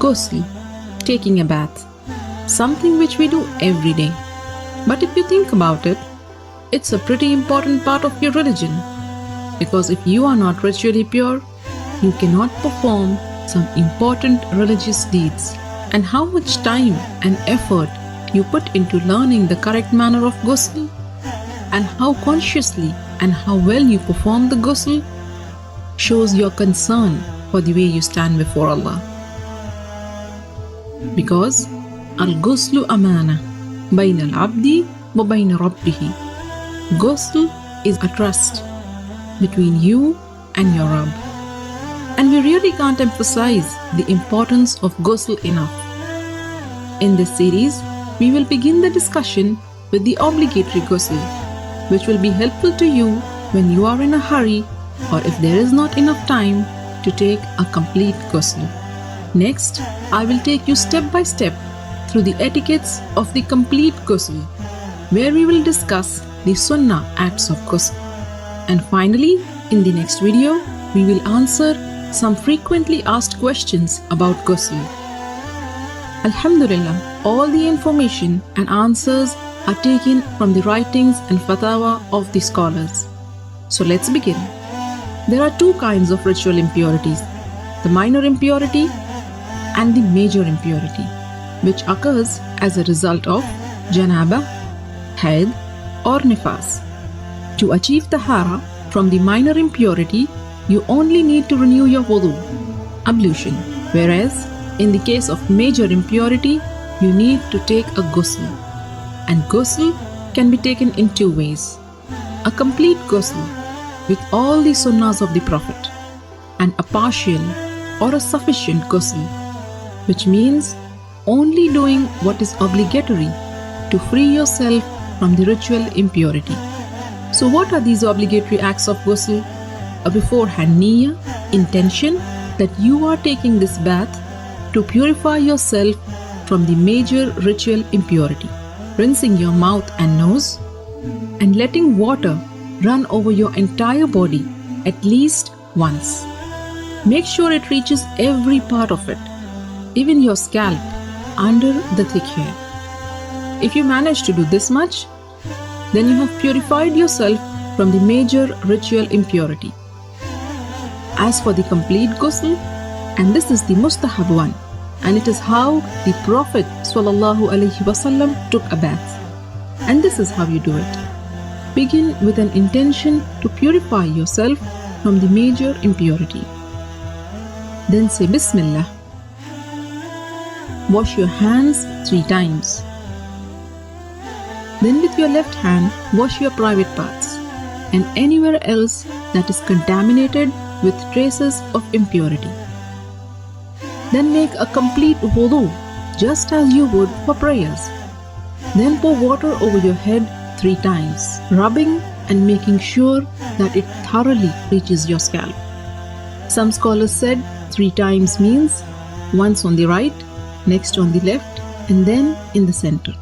Ghusl, taking a bath, something which we do every day. But if you think about it, it's a pretty important part of your religion, because if you are not ritually pure, you cannot perform some important religious deeds. And how much time and effort you put into learning the correct manner of ghusl, and how consciously and how well you perform the ghusl, shows your concern for the way you stand before Allah. Because al-ghuslu amana bayna al-abdi wa bayna rabbihi. Ghusl is a trust between you and your Rabb. And we really can't emphasize the importance of ghusl enough. In this series, we will begin the discussion with the obligatory ghusl, which will be helpful to you when you are in a hurry or if there is not enough time to take a complete ghusl. Next, I will take you step by step through the etiquettes of the complete ghusl, where we will discuss the sunnah acts of ghusl. And finally, in the next video, we will answer some frequently asked questions about ghusl. Alhamdulillah, all the information and answers are taken from the writings and fatwa of the scholars. So let's begin. There are two kinds of ritual impurities, the minor impurity and the major impurity, which occurs as a result of janaba, haid or nifas. To achieve tahara from the minor impurity, you only need to renew your wudu, ablution, whereas in the case of major impurity, you need to take a ghusl. And ghusl can be taken in two ways: a complete ghusl with all the sunnahs of the Prophet, and a partial or a sufficient ghusl, which means only doing what is obligatory to free yourself from the ritual impurity. So what are these obligatory acts of ghusl? A beforehand niyyah, intention that you are taking this bath to purify yourself from the major ritual impurity, rinsing your mouth and nose, and letting water run over your entire body at least once. Make sure it reaches every part of it, even your scalp under the thick hair. If you manage to do this much, then you have purified yourself from the major ritual impurity. As for the complete ghusl, and this is the mustahab one, and it is how the Prophet ﷺ took a bath. And this is how you do it. Begin with an intention to purify yourself from the major impurity. Then say Bismillah. Wash your hands 3 times. Then with your left hand, wash your private parts and anywhere else that is contaminated with traces of impurity. Then make a complete wudu, just as you would for prayers. Then pour water over your head 3 times, rubbing and making sure that it thoroughly reaches your scalp. Some scholars said 3 times means once on the right, next on the left, and then in the center.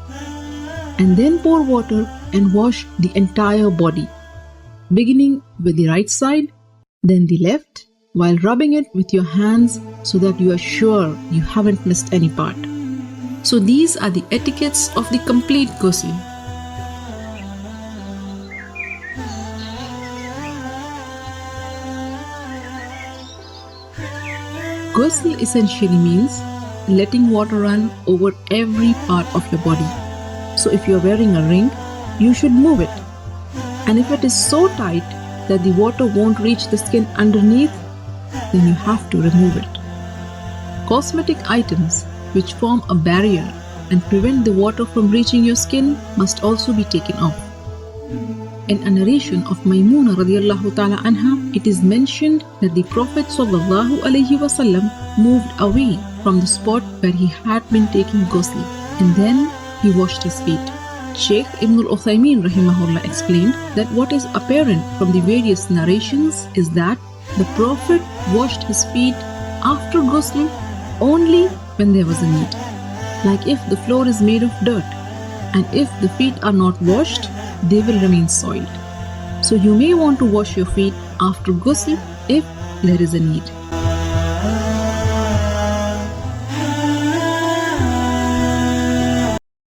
And then pour water and wash the entire body, beginning with the right side, then the left, while rubbing it with your hands so that you are sure you haven't missed any part. So these are the etiquettes of the complete ghusl. Ghusl essentially means letting water run over every part of your body. So if you are wearing a ring, you should move it. And if it is so tight that the water won't reach the skin underneath, then you have to remove it. Cosmetic items which form a barrier and prevent the water from reaching your skin must also be taken off. In a narration of Maymuna radiallahu ta'ala anha, it is mentioned that the Prophet sallallahu alaihi wasallam moved away from the spot where he had been taking ghusl, and then he washed his feet. Shaykh Ibn al-Uthaymeen rahimahullah explained that what is apparent from the various narrations is that the Prophet washed his feet after ghusl only when there was a need, like if the floor is made of dirt, and if the feet are not washed, they will remain soiled. So you may want to wash your feet after ghusl if there is a need.